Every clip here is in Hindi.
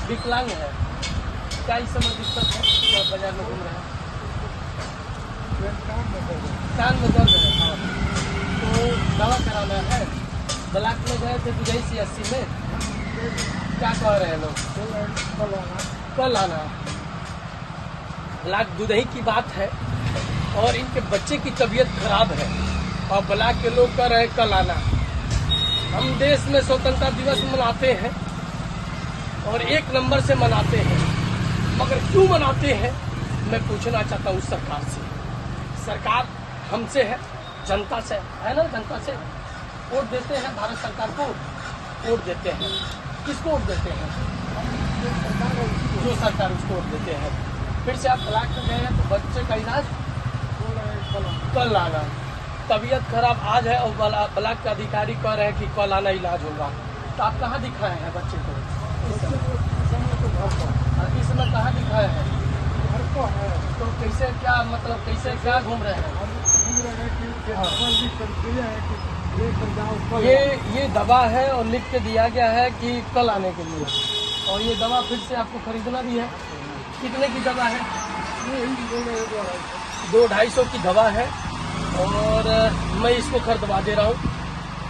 विकलांग है, क्या इस समय दिक्कत है? क्या बाजार में घूम रहे हैं? कान में दर्द है। हाँ, तो दवा कराना है। ब्लॉक में गए थे 8280 में, क्या कह रहे हैं लोग? कल आना। ब्लॉक दुधही की बात है और इनके बच्चे की तबीयत खराब है और ब्लॉक के लोग कह रहे हैं कल आना। हम देश में स्वतंत्रता दिवस मनाते हैं और एक नंबर से मनाते हैं, मगर क्यों मनाते हैं मैं पूछना चाहता हूँ सरकार से। सरकार हमसे है, जनता से है ना, जनता से वोट देते हैं, भारत सरकार को वोट देते हैं। किसको वोट देते हैं? जो सरकार उसको वोट देते हैं। फिर से आप ब्लॉक में गए हैं तो बच्चे का इलाज कल आना। तबीयत खराब आज है और ब्लॉक के अधिकारी कह रहे हैं कि कल आना इलाज होगा। तो आप कहाँ दिखाए हैं बच्चे को? इस समय कहाँ दिखाए हैं? तो कैसे क्या मतलब कैसे क्या घूम रहे हैं? ये दवा है और लिख के दिया गया है कि कल आने के लिए, और ये दवा फिर से आपको खरीदना भी है। कितने की दवा है? 200-250 की दवा है और मैं इसको खरीदवा दे रहा हूँ।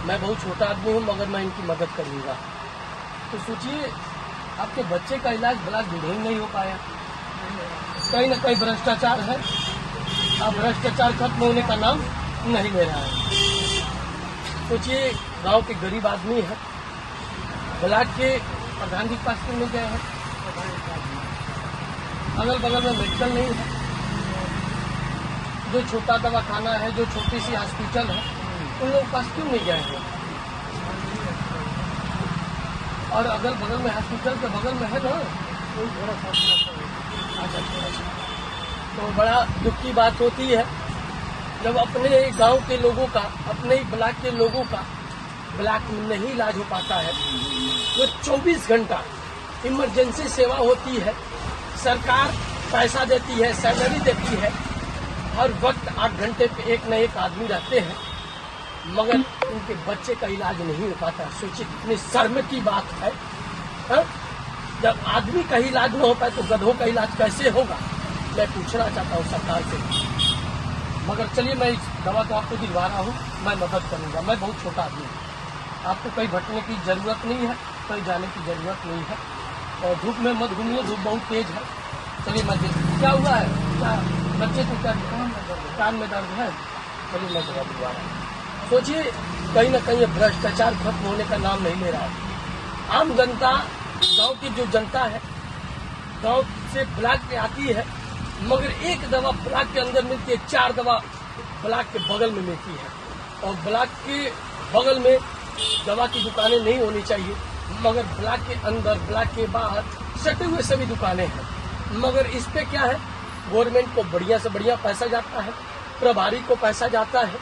मैं बहुत छोटा आदमी हूँ मगर मैं इनकी मदद करूँगा। तो सोचिए आपके बच्चे का इलाज ब्लॉक दुधही नहीं हो पाया, कहीं ना कहीं भ्रष्टाचार है। अब भ्रष्टाचार खत्म होने का नाम नहीं ले रहा है। सोचिए गांव के गरीब आदमी है, ब्लॉक के प्रधान जी के पास क्यों नहीं गए हैं? अगल बगल में मेडिकल नहीं है, जो छोटा दवाखाना है, जो छोटी सी हॉस्पिटल है, उन लोगों के पास क्यों नहीं गए हैं? और अगल बगल में हॉस्पिटल के बगल में है ना। अच्छा, तो बड़ा दुख की बात होती है जब अपने गांव के लोगों का, अपने ही ब्लॉक के लोगों का ब्लॉक में नहीं इलाज हो पाता है। तो 24 घंटा इमरजेंसी सेवा होती है, सरकार पैसा देती है, सैलरी देती है, हर वक्त 8 घंटे पे एक न एक आदमी रहते हैं, मगर उनके बच्चे का इलाज नहीं हो पाता। सोचिए कितनी शर्म की बात है। हा? जब आदमी का इलाज न हो पाए तो गधों का इलाज कैसे होगा? मैं पूछना चाहता हूँ सरकार से। मगर चलिए मैं इस दवा तो आपको दिलवा रहा हूँ, मैं मदद करूँगा। मैं बहुत छोटा आदमी हूँ, आपको कहीं भटकने की जरूरत नहीं है, कहीं जाने की जरूरत नहीं है, और धूप में मत घूमिए, धूप बहुत तेज है। चलिए मैं क्या हुआ है, क्या बच्चे को क्या कान में दर्द है? चलिए मैं दवा दिलवा रहा हूँ। सोचिए कहीं ना कहीं भ्रष्टाचार खत्म होने का नाम नहीं ले रहा है। आम जनता, गांव की जो जनता है, गांव से ब्लॉक पे आती है, मगर एक दवा ब्लॉक के अंदर मिलती है, 4 दवा ब्लॉक के बगल में मिलती है, और ब्लॉक के बगल में दवा की दुकानें नहीं होनी चाहिए, मगर ब्लॉक के अंदर, ब्लॉक के बाहर सटे हुए सभी दुकानें हैं। मगर इस पे क्या है, गवर्नमेंट को बढ़िया से बढ़िया पैसा जाता है, प्रभारी को पैसा जाता है,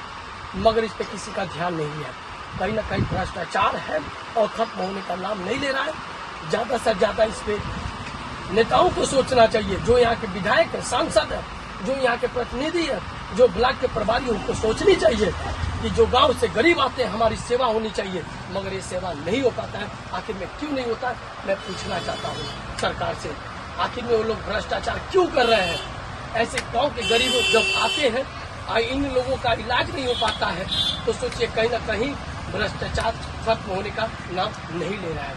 मगर इस पे किसी का ध्यान नहीं है। कहीं ना कहीं भ्रष्टाचार है और खत्म होने का नाम नहीं ले रहा है। ज्यादा से ज्यादा इस पे नेताओं को सोचना चाहिए, जो यहाँ के विधायक है, सांसद है, जो यहाँ के प्रतिनिधि है, जो ब्लॉक के प्रभारी, उनको सोचनी चाहिए कि जो गांव से गरीब आते हैं हमारी सेवा होनी चाहिए, मगर ये सेवा नहीं हो पाता है। आखिर में क्यों नहीं होता है, मैं पूछना चाहता हूँ सरकार से। आखिर में वो लोग भ्रष्टाचार क्यों कर रहे हैं? ऐसे गाँव के गरीब जब आते हैं, इन लोगों का इलाज नहीं हो पाता है, तो सोचिए कहीं ना कहीं भ्रष्टाचार खत्म होने का नाम नहीं ले रहा है।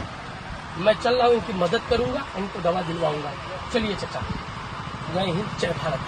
मैं चल रहा हूँ, इनकी मदद करूंगा, इनको दवा दिलवाऊंगा। चलिए चाचा, जय हिंद, जय भारत।